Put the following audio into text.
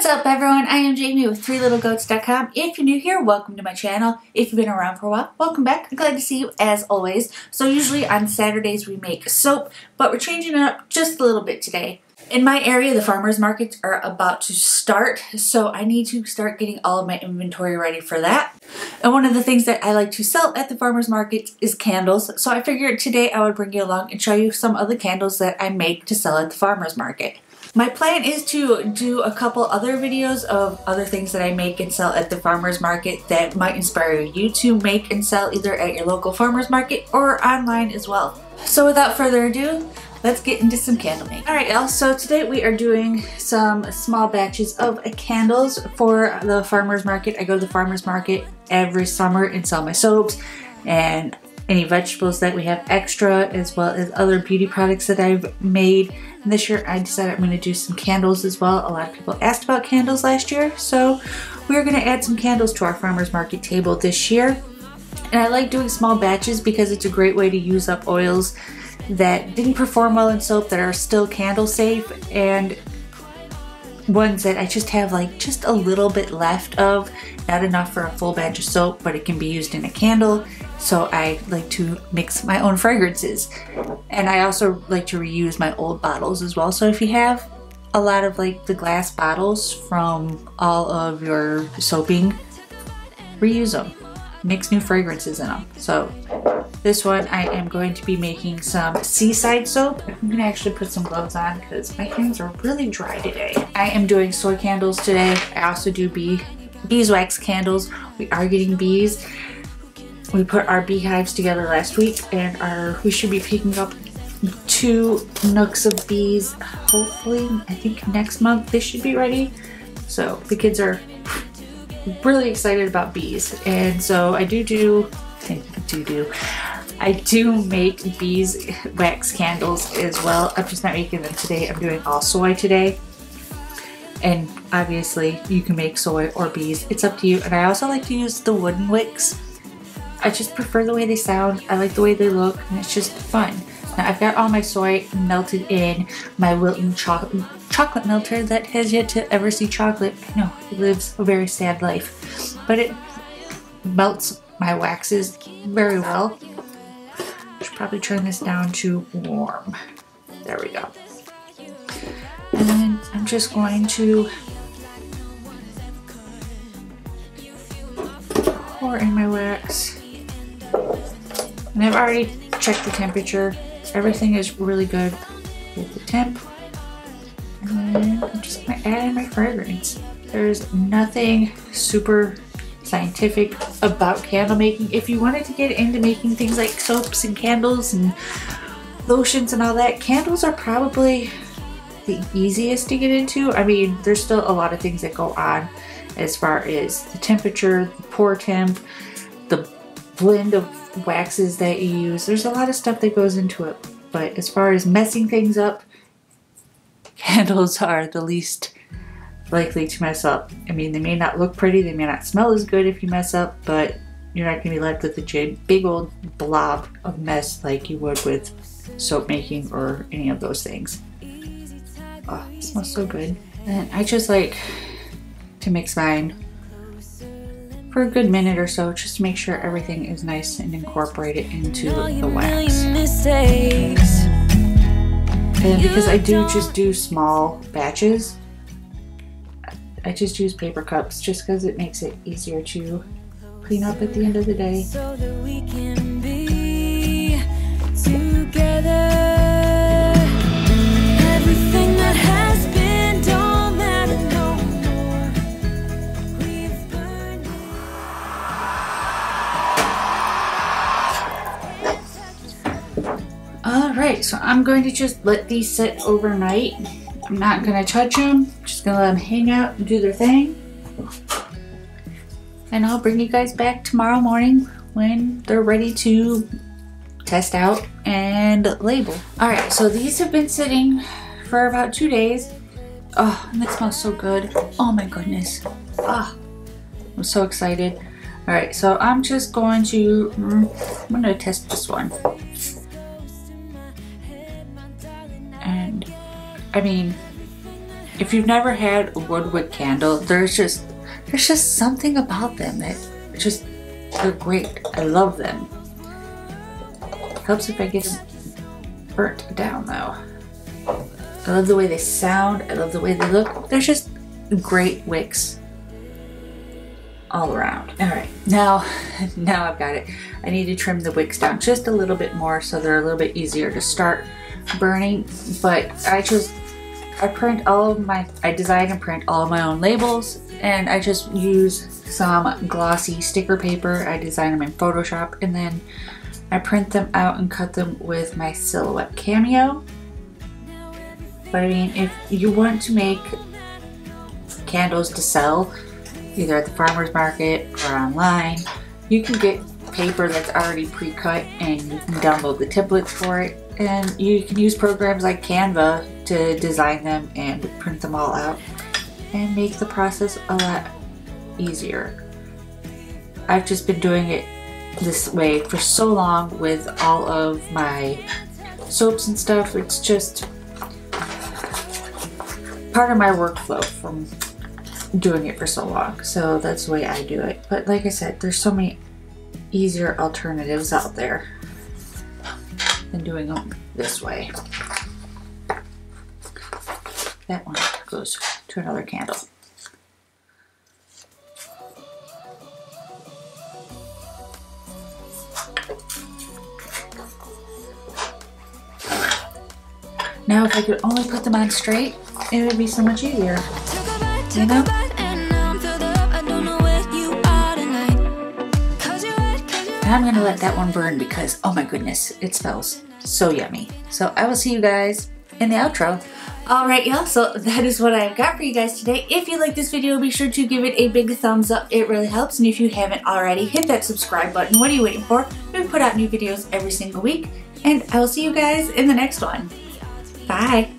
up everyone, I am Jamie with 3littlegoats.com. If you're new here, welcome to my channel. If you've been around for a while, welcome back. I'm glad to see you as always. So usually on Saturdays we make soap, but we're changing it up just a little bit today. In my area, the farmers markets are about to start, so I need to start getting all of my inventory ready for that. And one of the things that I like to sell at the farmers market is candles, so I figured today I would bring you along and show you some of the candles that I make to sell at the farmers market. My plan is to do a couple other videos of other things that I make and sell at the farmers market that might inspire you to make and sell either at your local farmers market or online as well. So without further ado, let's get into some candle making. Alright y'all, so today we are doing some small batches of candles for the farmers market. I go to the farmers market every summer and sell my soaps and any vegetables that we have extra, as well as other beauty products that I've made. And this year I decided I'm going to do some candles as well. A lot of people asked about candles last year, so we're going to add some candles to our farmers market table this year. And I like doing small batches because it's a great way to use up oils that didn't perform well in soap that are still candle safe, and ones that I just have like just a little bit left of, not enough for a full batch of soap, but it can be used in a candle. So I like to mix my own fragrances. And I also like to reuse my old bottles as well. So if you have a lot of like the glass bottles from all of your soaping, reuse them. Mix new fragrances in them. So this one I am going to be making some seaside soap. I'm gonna actually put some gloves on because my hands are really dry today. I am doing soy candles today. I also do beeswax candles. We are getting bees. We put our beehives together last week and we should be picking up 2 nooks of bees. Hopefully, I think next month they should be ready. So the kids are really excited about bees. And so I do make beeswax candles as well. I'm just not making them today. I'm doing all soy today. And obviously you can make soy or bees. It's up to you. And I also like to use the wooden wicks. I just prefer the way they sound. I like the way they look, and it's just fun. Now I've got all my soy melted in my Wilton chocolate melter that has yet to ever see chocolate. I know, it lives a very sad life, but it melts my waxes very well. I should probably turn this down to warm. There we go. And then I'm just going to pour in my wax. And I've already checked the temperature. Everything is really good with the temp. And then I'm just going to add in my fragrance. There's nothing super scientific about candle making. If you wanted to get into making things like soaps and candles and lotions and all that, candles are probably the easiest to get into. I mean, there's still a lot of things that go on as far as the temperature, the pour temp, the blend of waxes that you use. There's a lot of stuff that goes into it, but as far as messing things up, candles are the least likely to mess up. I mean, they may not look pretty, they may not smell as good if you mess up, but you're not going to be left with a big old blob of mess like you would with soap making or any of those things. Oh, it smells so good. And I just like to mix mine for a good minute or so, just to make sure everything is nice and incorporated into the wax. And because I just do small batches, I just use paper cups just because it makes it easier to clean up at the end of the day. So that we can be together. Everything that has been don't matter no more. We've burned it. Alright, so I'm going to just let these sit overnight. I'm not going to touch them, just going to let them hang out and do their thing. And I'll bring you guys back tomorrow morning when they're ready to test out and label. Alright, so these have been sitting for about 2 days. Oh, and they smell so good. Oh my goodness. Ah, I'm so excited. Alright, so I'm just going to, I'm going to test this one. And I mean, If you've never had a wood wick candle, there's just something about them that they're great. I love them. Helps if I get them burnt down though. I love the way they sound. I love the way they look. They're just great wicks all around. All right, now I've got it. I need to trim the wicks down just a little bit more so they're a little bit easier to start burning. But I design and print all of my own labels, and I just use some glossy sticker paper. I design them in Photoshop, and then I print them out and cut them with my Silhouette Cameo. But I mean, if you want to make candles to sell, either at the farmer's market or online, you can get paper that's already pre-cut and you can download the templates for it. And you can use programs like Canva to design them and print them all out and make the process a lot easier. I've just been doing it this way for so long with all of my soaps and stuff. It's just part of my workflow from doing it for so long. So that's the way I do it. But like I said, there's so many easier alternatives out there than doing them this way. That one goes to another candle. Now if I could only put them on straight, it would be so much easier, you know? And I'm gonna let that one burn because, oh my goodness, it smells so yummy. So I will see you guys in the outro. Alright y'all, so that is what I've got for you guys today. If you like this video, be sure to give it a big thumbs up. It really helps. And if you haven't already, hit that subscribe button. What are you waiting for? We put out new videos every single week. And I will see you guys in the next one. Bye.